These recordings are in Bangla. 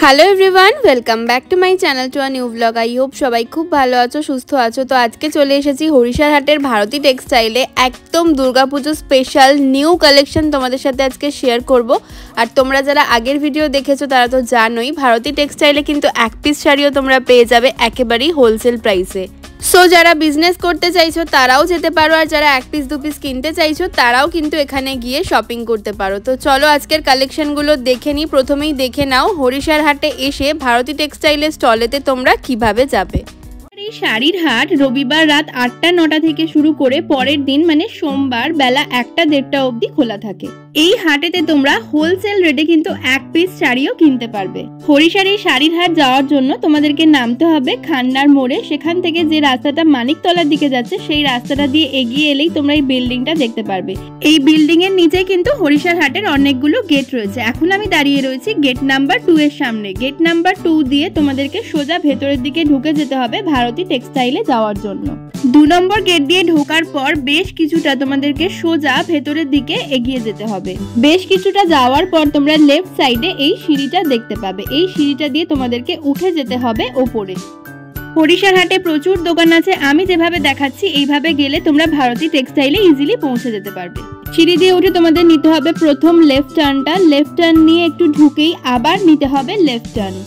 Hello everyone, welcome back to my channel to a new blog. I hope সবাই খুব ভালো আছো, সুস্থ আছো। তো আজকে চলে এসেছি হরিশার হাটের ভারতী টেক্সটাইলে। একদম দুর্গাপুজো স্পেশাল নিউ কালেকশন তোমাদের সাথে আজকে শেয়ার করব। আর তোমরা যারা আগের ভিডিও দেখেছো তারা তো জানোই, ভারতী টেক্সটাইলে কিন্তু এক পিস শাড়িও তোমরা পেয়ে যাবে একেবারেই হোলসেল প্রাইসে। সো যারা বিজনেস করতে চাইছো তারাও যেতে পারো, আর যারা এক পিস দু পিস কিনতে চাইছো তারাও কিন্তু এখানে গিয়ে শপিং করতে পারো। তো চলো আজকের কালেকশনগুলো দেখে নিই। প্রথমেই দেখে নাও হরিশার হাটে এসে ভারতী টেক্সটাইলের স্টলেতে তোমরা কিভাবে যাবে। এই শাড়ির হাট রবিবার রাত ৮টা-৯টা থেকে শুরু করে পরের দিন মানে সোমবার বেলা ১টা-১:৩০ অবধি খোলা থাকে। এই হাটেতে তোমরা হোলসেল রেটে কিন্তু এক পিস শাড়িও কিনতে পারবে। হরিশার এই শাড়ির হাট যাওয়ার জন্য তোমাদেরকে নামতে হবে খান্নার মোড়ে। সেখান থেকে যে রাস্তাটা মানিকতলার দিকে যাচ্ছে সেই রাস্তাটা দিয়ে এগিয়ে এলেই তোমরা এই বিল্ডিংটা দেখতে পারবে। এই বিল্ডিং এর নিচে কিন্তু হরিশার হাটের অনেকগুলো গেট রয়েছে। এখন আমি দাঁড়িয়ে রয়েছি গেট নাম্বার 2 এর সামনে। গেট নাম্বার 2 দিয়ে তোমাদেরকে সোজা ভেতরের দিকে ঢুকে যেতে হবে ভারতী টেক্সটাইলে যাওয়ার জন্য। 2 নম্বর গেট দিয়ে ঢোকার পর বেশ কিছুটা তোমাদেরকে সোজা ভেতরের দিকে এগিয়ে যেতে হবে। বেশ কিছুটা যাওয়ার পর তোমরা লেফট সাইডে এই সিঁড়িটা দেখতে পাবে। এই সিঁড়িটা দিয়ে তোমাদেরকে উঠে যেতে হবে ওপরে। হরিশার হাটে প্রচুর দোকান আছে, আমি যেভাবে দেখাচ্ছি এইভাবে গেলে তোমরা ভারতী টেক্সটাইলে ইজিলি পৌঁছে যেতে পারবে। সিঁড়ি দিয়ে উঠে তোমাদের নিতে হবে প্রথম লেফট টার্নটা। লেফট টার্ন নিয়ে একটু ঢুকেই আবার নিতে হবে লেফট টার্ন।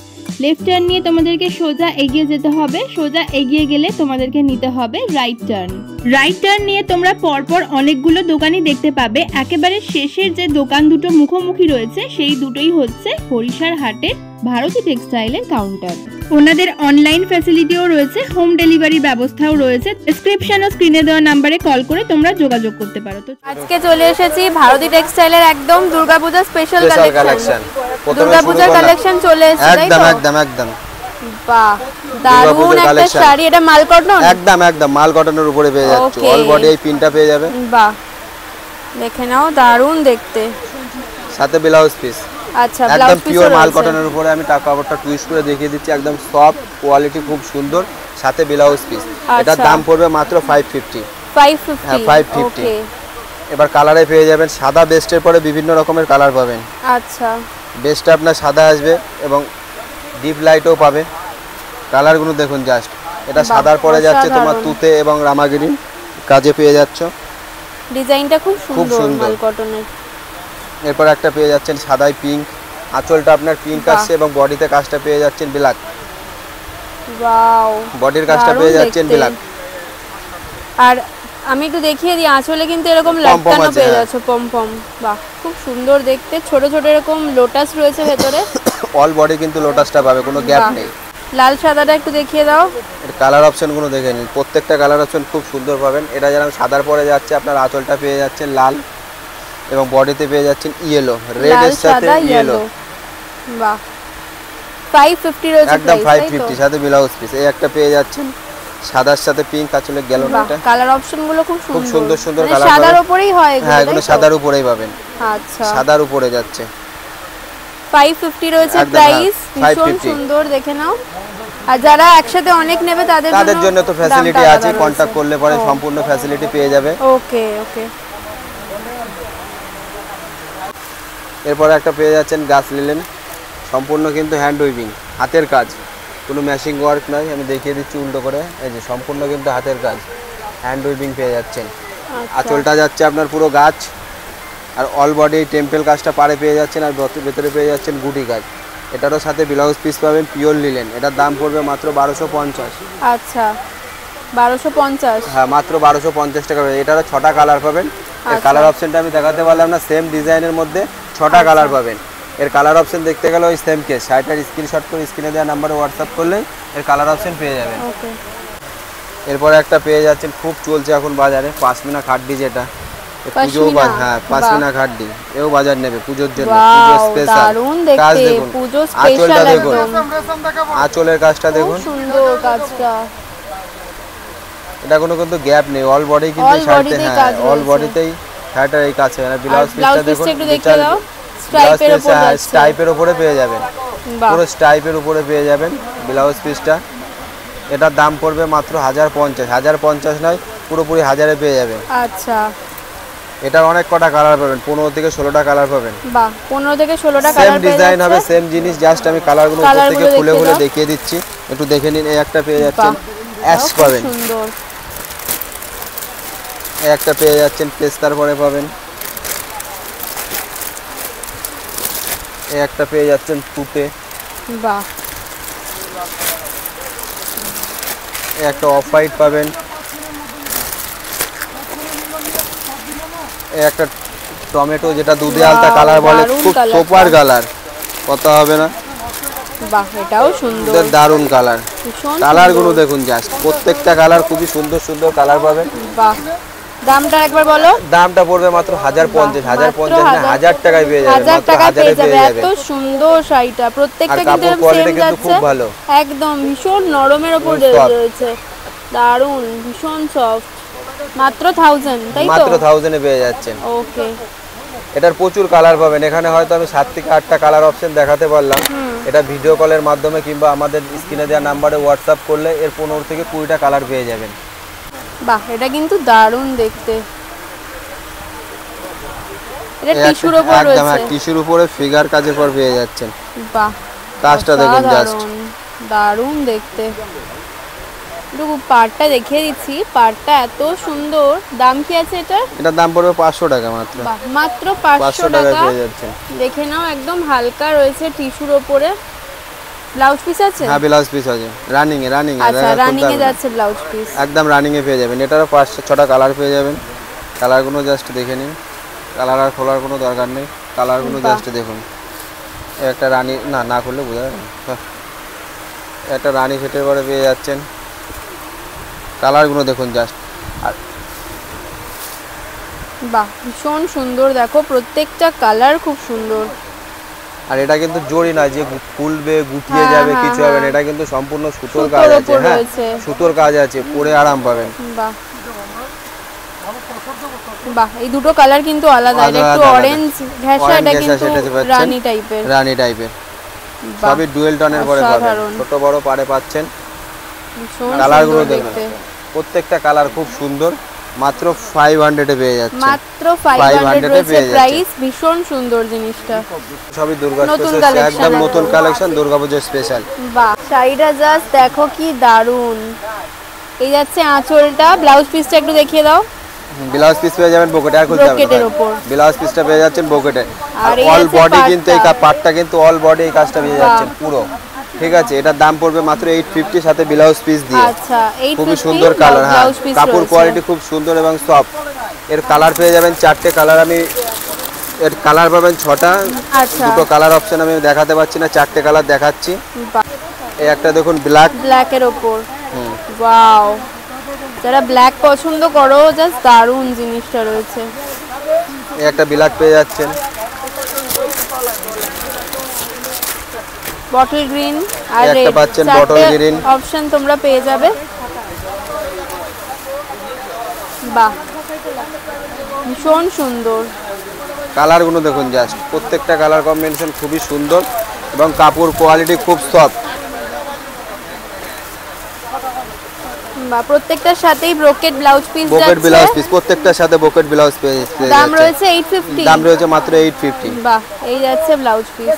লেফট টার্ন নিয়ে তোমাদেরকে সোজা এগিয়ে যেতে হবে। সোজা এগিয়ে গেলে তোমাদেরকে নিতে হবে রাইট টার্ন। রাইট টার্ন নিয়ে তোমরা পরপর অনেকগুলো দোকানই দেখতে পাবে। একেবারে শেষের যে দোকান দুটো মুখোমুখি রয়েছে সেই দুটোই হচ্ছে হরিশার হাটের ভারতী টেক্সটাইলের কাউন্টার। ওনাদের অনলাইন ফ্যাসিলিটিও রয়েছে, হোম ডেলিভারি ব্যবস্থাও রয়েছে। ডেসক্রিপশন ও স্ক্রিনে দেওয়া নাম্বারে কল করে তোমরা যোগাযোগ করতে পারো। তো আজকে চলে এসেছি ভারতী টেক্সটাইলের একদম দুর্গাপূজা স্পেশাল কালেকশন। দুর্গাপূজার কালেকশন চলে এসেছে, তাই তো? একদম একদম। বাহ, দারুণ একটা শাড়ি। এটা মাল কটন? একদম একদম মাল কটনের উপরে পেয়ে যাচ্ছে। অল বডি এই পিনটা পেয়ে যাবে। বাহ, দেখে নাও, দারুণ দেখতে। সাথে ব্লাউজ পিস। আচ্ছা, একদম পিওর মাল কটনের উপরে আমি কাপড়টা টুইস্ট করে দেখিয়ে দিচ্ছি। একদম সফট কোয়ালিটি, খুব সুন্দর। সাথে ব্লাউজ পিস। এটার দাম পড়বে মাত্র 550। 550? হ্যাঁ, 550। এবার কালারে পেয়ে যাবেন সাদা বেস্টের পরে বিভিন্ন রকমের কালার পাবেন। আচ্ছা, বেস্টটা আপনার সাদা আসবে এবং ডিপ লাইটও পাবে। কালারগুলো দেখুন জাস্ট। এটা সাদার পরে যাচ্ছে তোমার তুতে এবং রামাগিরি কাজে পেয়ে যাচ্ছ। ডিজাইনটা খুব সুন্দর মাল কটনের। এরপর একটা পেয়ে যাচ্ছেন সাদাই পিঙ্ক। আঁচলটা আপনার পিঙ্ক আসছে এবং বডিতে কাজটা পেয়ে যাচ্ছেন ব্ল্যাক। ওয়াও, বডির কাজটা পেয়ে যাচ্ছেন ব্ল্যাক। আর আমি একটু দেখিয়ে দিই, আঁচলে কিন্তু এরকম লাটকানো পেয়ে যাচ্ছে পমপম। বাহ, খুব সুন্দর দেখতে। ছোট ছোট এরকম লোটাস রয়েছে ভেতরে। অল বডি কিন্তু লোটাসটা পাবে, কোনো গ্যাপ নেই। লাল সাদাটা একটু দেখিয়ে দাও। এর কালার অপশনগুলো দেখে নিন। প্রত্যেকটা কালার অপশন খুব সুন্দর পাবেন। এটা যেরকম সাদার পরে যাচ্ছে, আপনার আঁচলটা পেয়ে যাচ্ছেন লাল এবং বডিতে পেয়ে যাচ্ছেন ইয়েলো, রেড এর সাথে ইয়েলো। বাহ, 550 রয়েছে একদম 550 সাথে ব্লাউজ পিস। এই একটা পেয়ে যাচ্ছেন সাদার সাথে পিঙ্ক আঁচলে গেল। এটা কালার অপশনগুলো খুব সুন্দর সুন্দর কালার। সাদার উপরেই হয় এগুলো? হ্যাঁ, এগুলো সাদার উপরেই পাবেন। আচ্ছা, সাদার উপরে যাচ্ছে। 550 রয়েছে প্রাইস। ভীষণ সুন্দর, দেখে নাও। আর যারা একসাথে অনেক নেবে তাদের জন্য তো ফ্যাসিলিটি আছে, কন্টাক্ট করলে পরে সম্পূর্ণ ফ্যাসিলিটি পেয়ে যাবে। ওকে ওকে। এরপর একটা পেয়ে যাচ্ছেন গাছ লিলেন, সম্পূর্ণ কিন্তু হ্যান্ড উইভিং, হাতের কাজ, কোনো ম্যাশিং ওয়ার্ক নয়। আমি দেখিয়ে দিচ্ছি উল্টো করে। এই যে সম্পূর্ণ কিন্তু হাতের কাজ, হ্যান্ড উইভিং পেয়ে যাচ্ছেন। আঁচলটা যাচ্ছে আপনার পুরো গাছ, আর অল বডি টেম্পল কাজটা পাড়ে পেয়ে যাচ্ছেন, আর ভেতরে পেয়ে যাচ্ছেন গুটি কাজ। এটারও সাথে ব্লাউজ পিস পাবেন পিওর লিলেন। এটার দাম পড়বে মাত্র 1250। আচ্ছা, 1250? হ্যাঁ, মাত্র 1250 টাকা। এটারও 6টা কালার পাবেন। এর কালার অপশনটা আমি দেখাতে পারলাম না। সেম ডিজাইনের মধ্যে 6টা কালার পাবেন। এর কালার অপশন দেখতে গেলে ওই সেম কেস, শাড়িটার স্ক্রিনশট করে স্ক্রিনে দেওয়া নাম্বারে হোয়াটসঅ্যাপ করলে এর কালার অপশন পেয়ে যাবেন। ওকে। এরপরে একটা পেয়ে যাচ্ছেন, খুব চলছে এখন বাজারে, পাশমিনা খাড্ডি, যেটা পুজো। হ্যাঁ, পাশমিনা খাড্ডি এও বাজার নেবে পুজোর জন্য। পুজো স্পেশাল কাজ দেখুন, আঁচলটা দেখুন, আঁচলের কাজটা দেখুন, সুন্দর কাজটা। এটা কোনো কিন্তু গ্যাপ নেই, অল বডি কিন্তু শাড়িতে। হ্যাঁ, অল বডিতেই শাড়িটার এই কাজ। ব্লাউজ পিসটা দেখুন, স্টাইপের উপরে পেয়ে যাবেন, পুরো স্টাইপের উপরে পেয়ে যাবেন ব্লাউজ পিসটা। এটার দাম পড়বে মাত্র 1050। 1050 নয়, পুরোপুরি 1000-এ পেয়ে যাবেন। আচ্ছা, এটা অনেক কটা কালার পাবেন, 15 থেকে 16টা কালার পাবেন। বাহ, 15 থেকে 16টা কালার পেয়ে ডিজাইন হবে, সেম জিনিস, জাস্ট আমি কালারগুলো উপর থেকে খুলে খুলে দেখিয়ে দিচ্ছি, একটু দেখে নিন। এই একটা পেয়ে যাচ্ছেন অ্যাশ পাবেন, সুন্দর। এই একটা পেয়ে যাচ্ছেন পেস্তার পরে পাবেন, এই একটা পেয়ে যাচ্ছেন তুতে, বাহ, এই একটা অফ হোয়াইট পাবেন, এই একটা টমেটো যেটা দুধে আলতা কালার বলে, খুব সুপার কালার, কথা হবে না। বাহ, এটাও সুন্দর, দারুন কালার। কালারগুলো দেখুন জাস্ট, প্রত্যেকটা কালার খুবই সুন্দর সুন্দর কালার পাবেন। বাহ, দামটা একবার বলো। দামটা পড়বে মাত্র 1050, 1050 না 1000 টাকায় পেয়ে যাবেন, 1000 টাকায় পেয়ে যাবে। যাবে। এত সুন্দর শাড়িটা, প্রত্যেকটা কিন্তু সেম যাচ্ছে, খুব ভালো, একদম ভীষণ নরমের উপর রয়েছে, দারুন, ভীষণ সফট। মাত্র 1000, তাই তো? মাত্র 1000 এ পেয়ে যাচ্ছেন। ওকে, এটার প্রচুর কালার পাবেন, এখানে হয়তো আমি 7 থেকে 8টা কালার অপশন দেখাতে পারলাম। এটা ভিডিও কলের মাধ্যমে কিংবা আমাদের স্ক্রিনে দেওয়া নাম্বারে হোয়াটসঅ্যাপ করলে এর 15 থেকে 20টা কালার পেয়ে যাবেন। বাহ, এটা কিন্তু দারুন দেখতে। এটা টিস্যুর উপর রয়েছে, একদম টিস্যুর উপরে ফিগার কাজের পর পেয়ে যাচ্ছেন। বাহ, কাজটা দেখুন জাস্ট, দারুন দেখতে। একটু পাড়টা দেখিয়ে দিচ্ছি, পাড়টা এত সুন্দর। দাম কি আছে এটা? এটার দাম পড়বে 500 টাকা মাত্র। বাহ, মাত্র 500 টাকা পেয়ে যাচ্ছেন। দেখে নাও, একদম হালকা রয়েছে টিস্যুর উপরে। ব্লাউজ পিস আছে? হ্যাঁ, ব্লাউজ পিস আছে, রানিং এ আচ্ছা, রানিং এ যাচ্ছে ব্লাউজ পিস, একদম রানিং এ পেয়ে যাবেন। এটারও 5-6টা কালার পেয়ে যাবেন। কালারগুলো জাস্ট দেখে নিন, কালার আর খোলার কোনো দরকার নেই, কালারগুলো জাস্ট দেখুন। একটা রানী না করলে বোঝা যাবে না, একটা রানী সেটের পরে পেয়ে যাচ্ছেন। কালারগুলো দেখুন জাস্ট, আর বাহ, ভীষণ সুন্দর। দেখো, প্রত্যেকটা কালার খুব সুন্দর। আর এটা কিন্তু জড়ি না যে খুলবে গুটিয়ে যাবে, কিছু হবে না, এটা কিন্তু সম্পূর্ণ সুতোর কাজ আছে। হ্যাঁ, সুতোর কাজ আছে, পরে আরাম পাবেন। বাহ, বাহ, এই দুটো কালার কিন্তু আলাদা, একটু অরেঞ্জ ঘেঁষা, এটা কিন্তু রানী টাইপের, সবই ডুয়েল টোনের পরে পাবেন, ছোট বড় পারে পাচ্ছেন। কালারগুলো দেখুন, প্রত্যেকটা কালার খুব সুন্দর। মাত্র 500 এ পেয়ে যাচ্ছে, মাত্র 500 রয়েছে প্রাইস। ভীষণ সুন্দর জিনিসটা, সবই দুর্গাপূজা একদম নতুন কালেকশন, দুর্গাপূজা স্পেশাল। বাহ, শাড়িটা জাস্ট দেখো কি দারুন। এই যাচ্ছে আঁচলটা, ব্লাউজ পিসটা একটু দেখিয়ে দাও। ব্লাউজ পিস পেয়ে যাবেন বকেটে, আর খুলতে হবে না, ব্লাউজ পিসটা পেয়ে যাচ্ছেন বকেটে। আর অল বডি কিন্তু এই পার্টটা কিন্তু অল বডি এই কাজটা পেয়ে যাচ্ছেন পুরো, ঠিক আছে। এটার দাম পড়বে মাত্র 850 সাথে ব্লাউজ পিস দিয়ে। আচ্ছা, খুবই সুন্দর কালার, হ্যাঁ, কাপড় কোয়ালিটি খুব সুন্দর এবং সফট। এর কালার পেয়ে যাবেন 4টে কালার, আমি এর কালার পাবেন 6টা। দুটো কালার অপশন আমি দেখাতে পাচ্ছি না, 4টে কালার দেখাচ্ছি। এই একটা দেখুন ব্ল্যাকের উপর, ওয়াও, যারা ব্ল্যাক পছন্দ করো, জাস্ট দারুন জিনিসটা রয়েছে। এই একটা ব্ল্যাক পেয়ে যাচ্ছেন, বটল গ্রিন আর একটা পাচ্ছেন বটল গ্রিন অপশন তোমরা পেয়ে যাবে। বাহ, ভীষণ সুন্দর। কালারগুলো দেখুন জাস্ট, প্রত্যেকটা কালার কম্বিনেশন খুবই সুন্দর এবং কাপড় কোয়ালিটি খুব সফট। বা প্রত্যেকটার সাথেই ব্রোকেট ব্লাউজ পিস যাচ্ছে, ব্রোকেট ব্লাউজ পিস, প্রত্যেকটার সাথে ব্রোকেট ব্লাউজ পিস। দাম রয়েছে 850, দাম রয়েছে মাত্র 850। বাহ, এই যাচ্ছে ব্লাউজ পিস,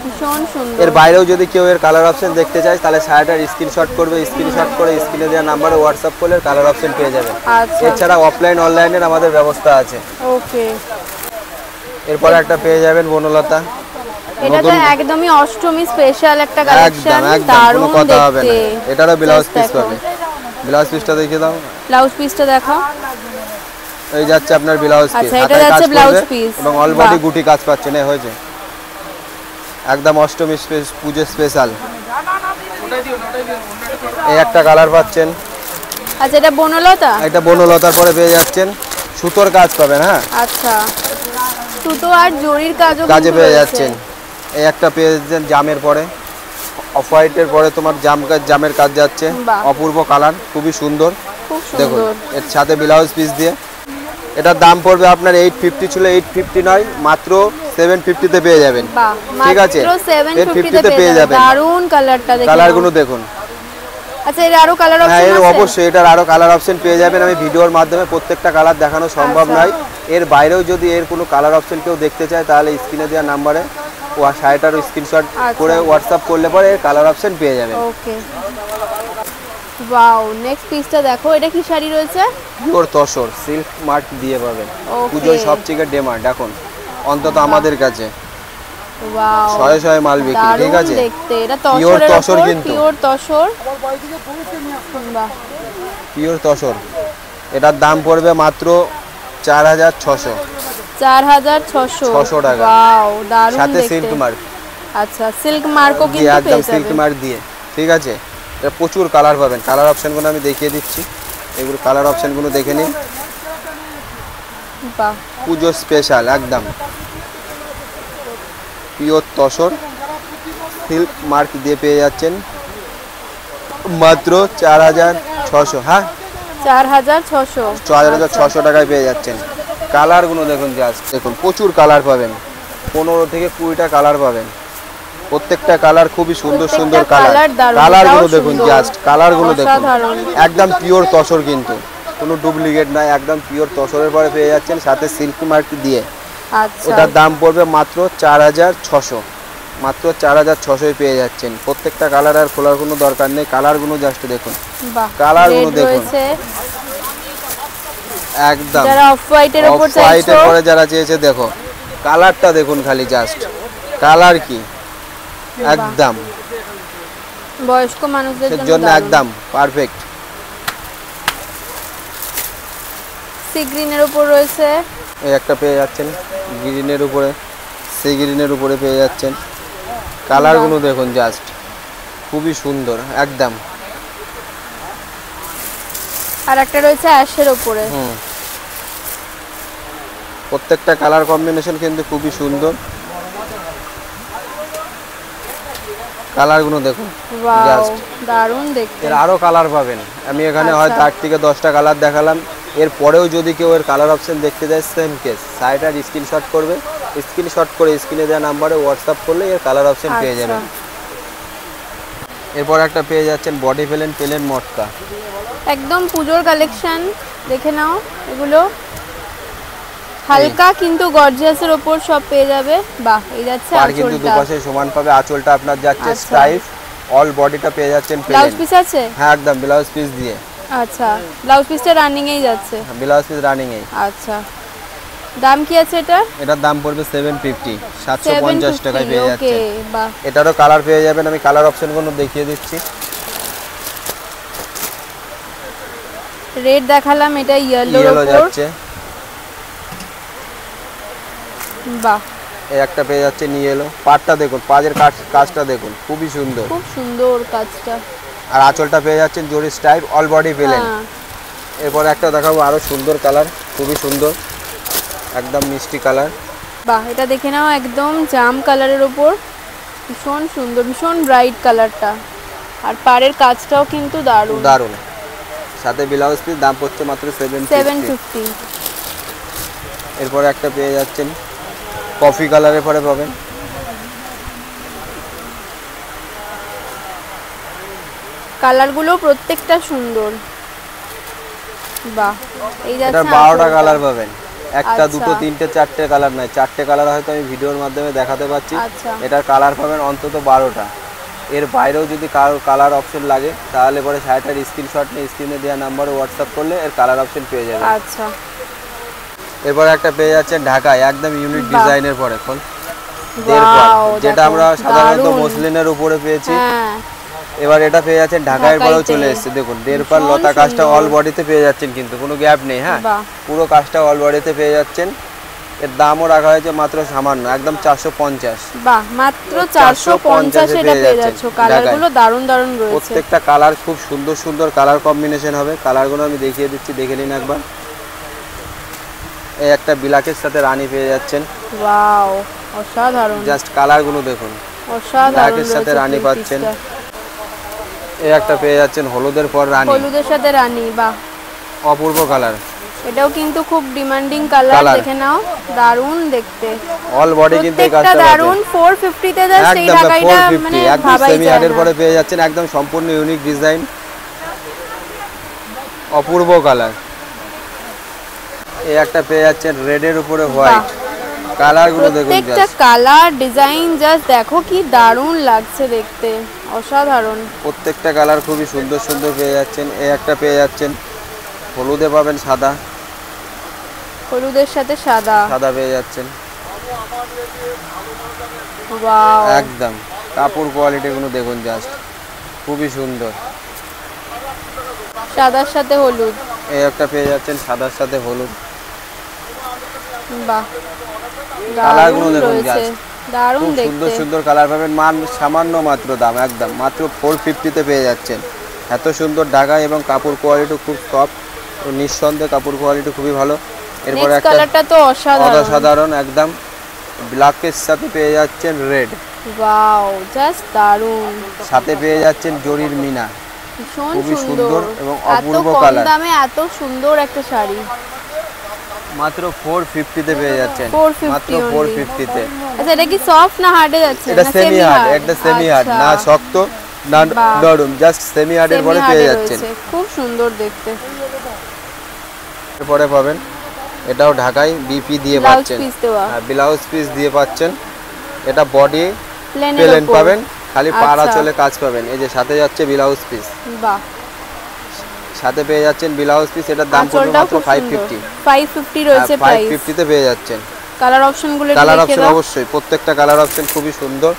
ভীষণ সুন্দর। এর বাইরেও যদি কেউ এর কালার অপশন দেখতে চায় তাহলে শাড়িটার স্ক্রিনশট করবে, স্ক্রিনশট করে স্ক্রিনে দেওয়া নাম্বারে হোয়াটসঅ্যাপ করলে কালার অপশন পেয়ে যাবে। আচ্ছা, এছাড়া অফলাইন অনলাইনের আমাদের ব্যবস্থা আছে। ওকে, এরপর একটা পেয়ে যাবেন বনলতা, এটা তো একদমই অষ্টমী স্পেশাল একটা কালেকশন, দারুণ দেখতে। এটারও ব্লাউজ পিস পাবে, ব্লাউজ পিসটা দেখিয়ে দাও। ব্লাউজ পিসটা দেখো, এই যাচ্ছে আপনার ব্লাউজ পিস। আচ্ছা, এটা যাচ্ছে ব্লাউজ পিস এবং অল বডি গুটি কাজ পাচ্ছেন, এই হয়েছে একদম অষ্টমী পূজা স্পেশাল। এই একটা কালার পাচ্ছেন। আচ্ছা, এটা বনলতা, এটা বনলতার পরে পেয়ে যাচ্ছেন সুতোর কাজ পাবেন। হ্যাঁ, আচ্ছা, সুতো আর জরির কাজে পেয়ে যাচ্ছেন। এই একটা পেয়ে যাচ্ছেন জামের পরে, অফ হোয়াইটের পরে তোমার জামের কাজ যাচ্ছে, অপূর্ব কালার, খুবই সুন্দর। দেখুন এর সাথে ব্লাউজ পিস দিয়ে। এটার দাম পড়বে আপনার 850, ছিল 850 নয়, মাত্র 750 তে পেয়ে যাবেন, ঠিক আছে। 750 তে পেয়ে যাবেন। দারুণ কালারটা দেখুন, কালারগুলো দেখুন। আচ্ছা, এর আরো কালার অপশন আছে? হ্যাঁ, অবশ্যই এটার আরো কালার অপশন পেয়ে যাবেন। আমি ভিডিওর মাধ্যমে প্রত্যেকটা কালার দেখানো সম্ভব নয়, এর বাইরেও যদি এর কোনো কালার অপশন কেউ দেখতে চায় তাহলে স্ক্রিনে দেওয়া নাম্বারে শাড়িটারও স্ক্রিনশট করে হোয়াটসঅ্যাপ করলে পরে এর কালার অপশন পেয়ে যাবেন। ওকে, ওয়াও, নেক্সট পিসটা দেখো, এটা কি শাড়ি রয়েছে? পিওর তসর সিল্ক মার্ক দিয়ে পাবেন। পুজোয় সবচেয়ে ডিমান্ড এখন অন্তত আমাদের কাছে। ওয়াও, শয়ে শয়ে মাল বিক্রি, ঠিক আছে? দেখতে এটা তসর কিন্তু পিওর তসর। বাহ, পিওর তসর। এটার দাম পড়বে মাত্র 4600 টাকা। ওয়াও, দারুণ সাথে দেখতে। Silk mark. আচ্ছা, সিল্ক মার্কও কিন্তু একদম পেয়ে যাবেন। সিল্ক মার্ক দিয়ে, ঠিক আছে? এটা প্রচুর কালার পাবেন। কালার অপশনগুলো আমি দেখিয়ে দিচ্ছি, এগুলো কালার অপশনগুলো দেখে নিন। বাহ, পুজো স্পেশাল একদম পিওর তসর সিল্ক মার্ক দিয়ে পেয়ে যাচ্ছেন মাত্র 4600। হ্যাঁ, 4600 টাকায় পেয়ে যাচ্ছেন। কালারগুলো দেখুন, জাস্ট দেখুন, প্রচুর কালার পাবেন। 15 থেকে 20টা কালার পাবেন। প্রত্যেকটা কালার খুবই সুন্দর সুন্দর কালার। কালারগুলো দেখুন, জাস্ট কালারগুলো দেখুন, একদম পিওর তসর কিন্তু কোনো ডুপ্লিকেট নাই, একদম পিওর তসরের পরে পেয়ে যাচ্ছেন সাথে সিল্ক মার্ক দিয়ে। আচ্ছা, এটার দাম পড়বে মাত্র 4600, মাত্র 4600 পেয়ে যাচ্ছেন। প্রত্যেকটা কালার আর খোলার কোনো দরকার নেই, কালারগুলো জাস্ট দেখুন, কালারগুলো দেখুন একদম। যারা অফ হোয়াইটের উপর চাইছো, অফ হোয়াইটের পরে যারা চেয়েছে দেখো কালারটা দেখুন, খালি জাস্ট কালার কি একদম বয়স্ক মানুষদের জন্য একদম পারফেক্ট। সি গ্রিনের উপর রয়েছে, এই একটা পেয়ে যাচ্ছেন গ্রিনের উপরে, সি গ্রিনের উপরে পেয়ে যাচ্ছেন। কালারগুলো দেখুন, জাস্ট খুবই সুন্দর একদম। আর একটা রয়েছে অ্যাশের উপরে। প্রত্যেকটা কালার কম্বিনেশন কিন্তু খুবই সুন্দর। কালারগুলো দেখুন, জাস্ট দারুণ দেখতে। এর আরো কালার পাবেন। আমি এখানে হয়তো 8 থেকে 10টা কালার দেখালাম। এর পরেও যদি কেউ এর কালার অপশন দেখতে যায়, সেম কেস, শাড়িটার স্ক্রিনশট করবে, স্ক্রিনশট করে স্ক্রিনে দেওয়া নাম্বারে হোয়াটসঅ্যাপ করলে এর কালার অপশন পেয়ে যাবেন। এরপর একটা পেয়ে যাচ্ছেন বডি প্লেন মটকা, একদম পুজোর কালেকশন। দেখে নাও, এগুলো হালকা কিন্তু গর্জিয়াসের উপর সব পেয়ে যাবে। বাহ, এই যাচ্ছে আর কিন্তু দুপাশে সমান পাবে। আঁচলটা আপনার যাচ্ছে স্ট্রাইপ, অল বডিটা পেয়ে যাচ্ছেন প্লেন। ব্লাউজ পিস আছে? হ্যাঁ, একদম ব্লাউজ পিস দিয়ে। আচ্ছা, ব্লাউজ পিসটা রানিং এই যাচ্ছে? ব্লাউজ পিস রানিং এই। আচ্ছা, দাম কি আছে এটা? এটার দাম পড়বে 750, 750 টাকায় পেয়ে যাচ্ছে। বাহ, এটারও কালার পেয়ে যাবেন। আমি কালার অপশনগুলো দেখিয়ে দিচ্ছি। রেড দেখালাম, এটা ইয়েলো যাচ্ছে। বাহ, এই একটা পেয়ে যাচ্ছে ইয়েলো। পাটটা দেখুন, পাজের কাজটা দেখুন, খুবই সুন্দর, খুব সুন্দর কাজটা। আর আঁচলটা পেয়ে যাচ্ছেন জরি স্টাইপ, অল বডি প্লেন। এরপর একটা দেখাবো আরো সুন্দর কালার, খুবই সুন্দর একদম মিষ্টি কালার। বাহ, এটা দেখে নাও, একদম জাম কালারের উপর, ভীষণ সুন্দর, ভীষণ ব্রাইট কালারটা। আর পাড়ের কাজটাও কিন্তু দারুণ দারুণ। সাথে ব্লাউজ পিস, দাম পড়ছে মাত্র 750। এরপর একটা পেয়ে যাচ্ছেন কফি কালারের পরে পাবেন। কালারগুলো প্রত্যেকটা সুন্দর। বাহ, এই যাচ্ছে। এটা 12টা কালার পাবেন, একটা দুটো তিনটে চারটে কালার নয়, চারটে কালার হয়তো আমি ভিডিওর মাধ্যমে দেখাতে পাচ্ছি। এটার কালার পাবেন অন্তত 12টা। এর বাইরেও যদি কালার অপশন লাগে তাহলে পরে শাড়িটার স্ক্রিনশট নিয়ে স্ক্রিনে দেওয়া নাম্বারে হোয়াটসঅ্যাপ করলে এর কালার অপশন পেয়ে যাবেন। আচ্ছা, এরপর একটা পেয়ে যাচ্ছেন ঢাকায় একদম ইউনিক ডিজাইনের পরে ফল, যেটা আমরা সাধারণত মসলিনের উপরে পেয়েছি। এবার এটা পেয়ে যাচ্ছেন ঢাকায় পরেও চলে এসেছে। দেখুন, দেড়পার লতা কাজটা অল বডিতে পেয়ে যাচ্ছেন, কিন্তু কোনো গ্যাপ নেই। হ্যাঁ, পুরো কাজটা অল বডিতে পেয়ে যাচ্ছেন। এর দামও রাখা হয়েছে মাত্র সামান্য, একদম 450। বাহ, মাত্র 450 এটা পেয়ে যাচ্ছে। কালারগুলো দারুণ দারুণ রয়েছে। প্রত্যেকটা কালার খুব সুন্দর সুন্দর কালার কম্বিনেশন হবে। কালারগুলো আমি দেখিয়ে দিচ্ছি, দেখে নিন একবার। এই একটা ব্ল্যাকের সাথে রানী পেয়ে যাচ্ছেন। ওয়াও, অসাধারণ। জাস্ট কালারগুলো দেখুন, অসাধারণ। ব্ল্যাকের সাথে রানী পাচ্ছেন। এই একটা পেয়ে যাচ্ছেন হলুদের পর রানী, হলুদের সাথে রানী। বাহ, অপূর্ব কালার। এটাও কিন্তু খুব ডিমান্ডিং কালার। দেখে নাও, দারুণ দেখতে। অল বডি কিন্তু এই কাজটা দারুণ। 450 তে জাস্ট এই ঢাকাইটা মানে ভাবাই যায় না। সেমি হার্ডের পরে পেয়ে যাচ্ছেন একদম সম্পূর্ণ ইউনিক ডিজাইন, অপূর্ব কালার। এই একটা পেয়ে যাচ্ছেন রেডের উপরে হোয়াইট, কালার গুলো দেখুন, প্রত্যেকটা কালার ডিজাইন জাস্ট দেখো কি দারুণ লাগছে দেখতে, অসাধারণ। প্রত্যেকটা কালার খুবই সুন্দর সুন্দর পেয়ে যাচ্ছেন। এই একটা পেয়ে যাচ্ছেন হলুদে পাবেন, সাদা, হলুদের সাথে সাদা, সাদা পেয়ে যাচ্ছেন। ওয়াও, একদম কাপড় কোয়ালিটি গুলো দেখুন জাস্ট খুবই সুন্দর। সাদার সাথে হলুদ, এই একটা পেয়ে যাচ্ছেন সাদার সাথে হলুদ। বাহ, কালার গুলো দারুণ দেখুন রয়েছে, জাস্ট দারুণ খুব সুন্দর দেখতে। সুন্দর কালার পাবেন। মান সামান্য মাত্র দাম, একদম মাত্র 450 তে পেয়ে যাচ্ছেন। এত সুন্দর ঢাকা এবং কাপড় কোয়ালিটি খুব সফট, নিঃসন্দেহে কাপড় কোয়ালিটি খুবই ভালো। এরপরে নেক্সট একটা কালারটা তো অসাধারণ, অসাধারণ একদম ব্ল্যাকের সাথে পেয়ে যাচ্ছেন রেড, ওয়াও জাস্ট দারুণ। সাথে পেয়ে যাচ্ছেন জরির মিনা, ভীষণ খুবই সুন্দর সুন্দর এবং এত অপূর্ব কম কালার। দামে এত সুন্দর একটা শাড়ি মাত্র 450 তে পেয়ে যাচ্ছেন, 450 মাত্র only। 450 তে। আচ্ছা এটা কি সফট না হার্ডে যাচ্ছে? এটা না সেমি semi হার্ড, hard? একটা সেমি হার্ড, আচ্ছা, না শক্ত না বাহ। নরম, জাস্ট সেমি হার্ডের semi পরে hard পেয়ে এ যাচ্ছেন। রয়েছে, খুব সুন্দর দেখতে। এরপরে পাবেন এটাও ঢাকায় বিপি দিয়ে ব্লাউজ পাচ্ছেন, পিস দেওয়া, হ্যাঁ ব্লাউজ পিস দিয়ে পাচ্ছেন। এটা বডি প্লেনের প্লেন উপর, পাবেন, খালি পাড়া আচ্ছা। চলে কাজ পাবেন। এই যে সাথে যাচ্ছে ব্লাউজ পিস, বাহ, সাথে পেয়ে যাচ্ছেন ব্লাউজ পিস। এটার দাম পড়বে আঁচলটাও মাত্র খুব সুন্দর। 550, 550 রয়েছে প্রাইস। 550 তে পেয়ে যাচ্ছেন। কালার অপশনগুলো একটু কালার দেখিয়ে অপশন দাও। অবশ্যই, প্রত্যেকটা কালার অপশন খুবই সুন্দর।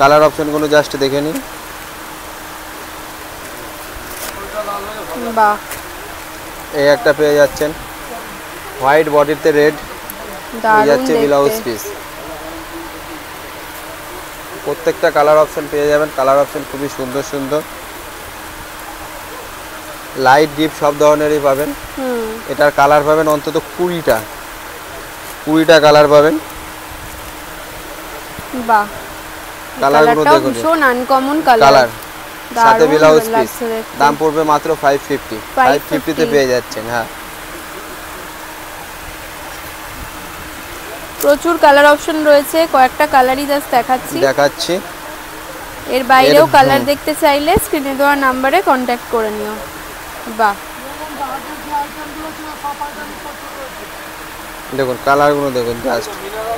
কালার অপশনগুলো জাস্ট দেখে নিন। বাহ, এই একটা পেয়ে যাচ্ছেন হোয়াইট বডিতে রেড, পেয়ে দারুণ যাচ্ছে ব্লাউজ দেখতে। পিস। প্রত্যেকটা কালার অপশন পেয়ে যাবেন, কালার অপশন খুবই সুন্দর সুন্দর, লাইট ডিপ সব ধরনেরই পাবেন। হুম, এটার কালার পাবেন অন্তত 20টা কালার পাবেন। বাহ, কালারগুলো কালারটাও দেখুন, ভীষণ আনকমন কালার, কালার সাথে দারুণ ব্লাউজ পিস। লাগছে দেখতে। দাম পড়বে মাত্র 550, 550 তে পেয়ে যাচ্ছেন। হ্যাঁ প্রচুর কালার অপশন রয়েছে, কয়েকটা কালারই জাস্ট দেখাচ্ছি। এর বাইরেও কালার দেখতে চাইলে স্ক্রিনে দেওয়া নাম্বারে কন্ট্যাক্ট করে নিও। বাহ, দেখুন কালারগুলো দেখুন জাস্ট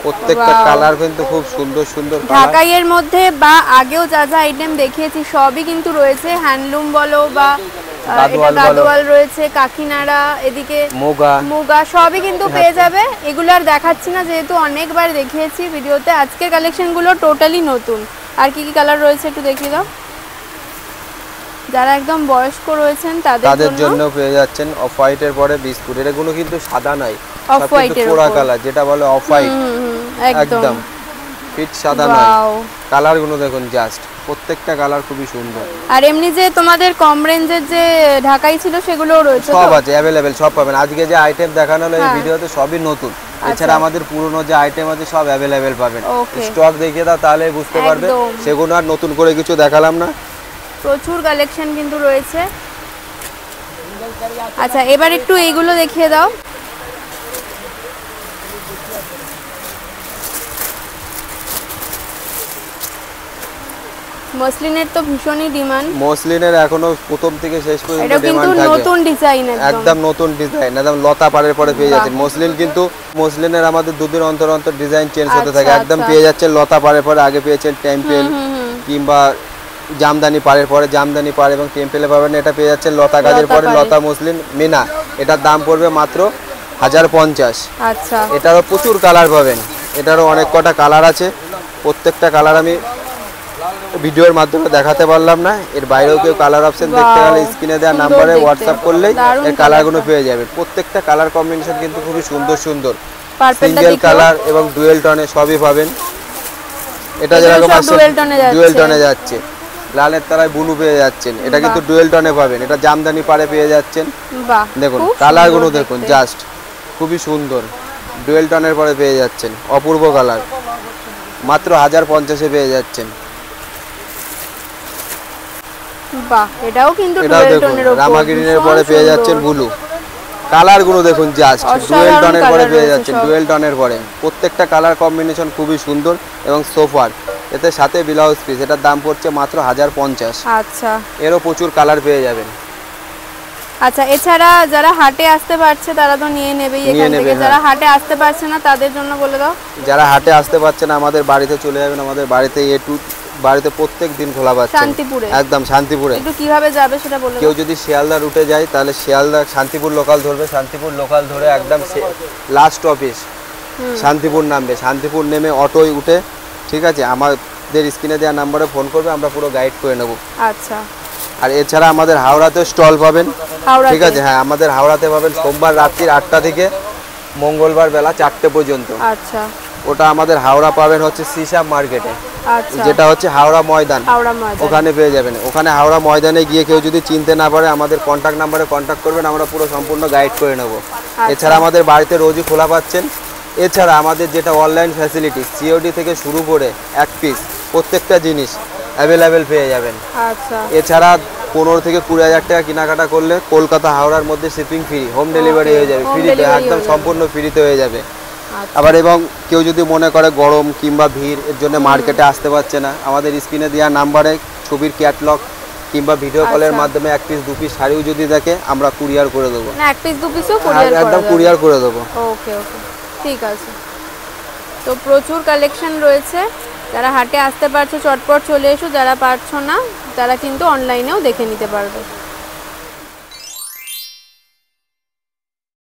প্রত্যেকটা Wow. কালার কিন্তু খুব সুন্দর সুন্দর কালার। ঢাকাইয়ের মধ্যে বা আগেও যা যা আইটেম দেখিয়েছি সবই কিন্তু রয়েছে, হ্যান্ডলুম বলো বা এটা গাদোয়াল রয়েছে, কাকিনাড়া, এদিকে মুগা সবই কিন্তু পেয়ে যাবে। এগুলো আর দেখাচ্ছি না যেহেতু অনেকবার দেখিয়েছি ভিডিওতে। আজকের কালেকশনগুলো টোটালি নতুন। আর কি কি কালার রয়েছে একটু দেখিয়ে দাও। যারা একদম বয়স্ক রয়েছেন তাদের জন্য পেয়ে যাচ্ছেন অফ হোয়াইটের পরে বিস্কুট। এগুলো কিন্তু সাদা নয়, অফ হোয়াইটের পোড়া কালার, যেটা বলে অফ হোয়াইট, একদম ফিট সাদা নয়। কালারগুলো দেখুন জাস্ট প্রত্যেকটা কালার খুবই সুন্দর। আর এমনি যে তোমাদের কম রেঞ্জের যে ঢাকাই ছিল সেগুলোও রয়েছে, সব আছে, অ্যাভেলেবেল সব পাবেন। আজকে যে আইটেম দেখানো হলো এই ভিডিওতে সবই নতুন, এছাড়া আমাদের পুরনো যে আইটেম আছে সব অ্যাভেলেবেল পাবেন। স্টক দেখিয়ে দাও তাহলে বুঝতে পারবে, সেগুলো আর নতুন করে কিছু দেখালাম না। প্রচুর কালেকশন কিন্তু রয়েছে। আচ্ছা এবার একটু এইগুলো দেখিয়ে দাও। মসলিনের তো ভীষণই ডিমান্ড, মসলিনের এখনো প্রথম থেকে শেষ পর্যন্ত এটা কিন্তু ডিমান্ড থাকে। নতুন ডিজাইন, একদম নতুন ডিজাইন, একদম লতা পাড়ের পরে পেয়ে যাচ্ছেন। মসলিন কিন্তু মসলিনের আমাদের দুদিন অন্তর অন্তর ডিজাইন চেঞ্জ হতে থাকে। একদম পেয়ে যাচ্ছেন লতা পাড়ের পরে, আগে পেয়েছেন টেম্পেল কিংবা জামদানি পাড়ের পরে জামদানি পাড় এবং টেম্পেলে পাবেন। এটা পেয়ে যাচ্ছেন লতা কাজের পরে লতা মসলিন মিনা। এটার দাম পড়বে মাত্র 1050। আচ্ছা এটারও প্রচুর কালার পাবেন, এটারও অনেক কটা কালার আছে। প্রত্যেকটা কালার আমি ভিডিওর মাধ্যমে দেখাতে পারলাম না। এর বাইরেও কেউ কালার অপশন দেখতে গেলে স্ক্রিনে দেওয়া নাম্বারে হোয়াটসঅ্যাপ করলেই এর কালারগুলো পেয়ে যাবে। প্রত্যেকটা কালার কম্বিনেশন কিন্তু খুবই সুন্দর সুন্দর, সিঙ্গেল কালার এবং ডুয়েল টনে সবই পাবেন। এটা যেরকম ডুয়েল টনে যাচ্ছে, লালের তারায় ব্লু পেয়ে যাচ্ছেন, এটা কিন্তু ডুয়েল টনে পাবেন। এটা জামদানি পাড়ে পেয়ে যাচ্ছেন। দেখুন কালারগুলো দেখুন জাস্ট খুবই সুন্দর, ডুয়েল টনের পরে পেয়ে যাচ্ছেন অপূর্ব কালার, মাত্র 1050-এ পেয়ে যাচ্ছেন। বাহ, এটাও কিন্তু ডুয়েল টোনের উপর, রামাগ্রিনের পরে পেয়ে যাচ্ছেন ব্লু। কালারগুলো দেখুন জাস্ট ডুয়েল টনের পরে পেয়ে যাচ্ছেন, ডুয়েল টনের পরে। প্রত্যেকটা কালার কম্বিনেশন খুবই সুন্দর এবং সোফার, এতে সাথে ব্লাউজ পিস। এটার দাম পড়ছে মাত্র 1050। আচ্ছা এরও প্রচুর কালার পেয়ে যাবেন। আচ্ছা, এছাড়া যারা হাটে আসতে পারছে তারা তো নিয়ে নেবেই এখান থেকে, যারা হাটে আসতে পারছে না তাদের জন্য বলে দাও। যারা হাটে আসতে পারছে না আমাদের বাড়িতে চলে যাবেন, আমাদের বাড়িতে বাড়িতে প্রত্যেক দিন খোলা পাচ্ছে শান্তিপুরে, একদম শান্তিপুরে। একটু কিভাবে যাবে সেটা বলে দাও। কেউ যদি শিয়ালদা রুটে যায় তাহলে শিয়ালদা শান্তিপুর লোকাল ধরবে, শান্তিপুর লোকাল ধরে একদম লাস্ট অফিস শান্তিপুর নামবে, শান্তিপুর নেমে অটোয় উঠে, ঠিক আছে, আমাদের স্ক্রিনে দেওয়া নাম্বারে ফোন করবে, আমরা পুরো গাইড করে নেব। আচ্ছা, আর এছাড়া আমাদের হাওড়াতেও স্টল পাবেন, ঠিক আছে, হ্যাঁ আমাদের হাওড়াতে পাবেন সোমবার রাত্রি 8টা থেকে মঙ্গলবার বেলা 4টে পর্যন্ত। আচ্ছা, ওটা আমাদের হাওড়া পাবেন হচ্ছে সিসাব মার্কেটে, আচ্ছা, যেটা হচ্ছে হাওড়া ময়দান, ওখানে পেয়ে যাবেন। ওখানে হাওড়া ময়দানে গিয়ে কেউ যদি চিনতে না পারে আমাদের কন্ট্যাক্ট নাম্বারে কন্ট্যাক্ট করবেন, আমরা পুরো সম্পূর্ণ গাইড করে নেব। এছাড়া আমাদের বাড়িতে রোজই খোলা পাচ্ছেন। এছাড়া আমাদের যেটা অনলাইন ফ্যাসিলিটি, সিওডি থেকে শুরু করে এক পিস প্রত্যেকটা জিনিস অ্যাভেলেবেল পেয়ে যাবেন। আচ্ছা, এছাড়া 15 থেকে 20,000 টাকা কেনাকাটা করলে কলকাতা হাওড়ার মধ্যে শিপিং ফ্রি, হোম ডেলিভারি হয়ে যাবে, ফ্রিতে, একদম সম্পূর্ণ ফ্রিতে হয়ে যাবে। আবার এবং কেউ যদি মনে করে গরম কিংবা ভিড় এর জন্য মার্কেটে আসতে পারছে না, আমাদের স্ক্রিনে দেওয়া নাম্বারে ছবির ক্যাটলগ কিংবা ভিডিও কলের মাধ্যমে 1 পিস 2 পিস শাড়িও যদি দেখে আমরা কুরিয়ার করে দেবো। না 1 পিস 2 পিসও কুরিয়ার করে একদম কুরিয়ার করে দেবো। ওকে ওকে, ঠিক আছে। তো প্রচুর কালেকশন রয়েছে, যারা হাটে আসতে পারছো চটপট চলে এসো, যারা পারছো না তারা কিন্তু অনলাইনেও দেখে নিতে পারবে।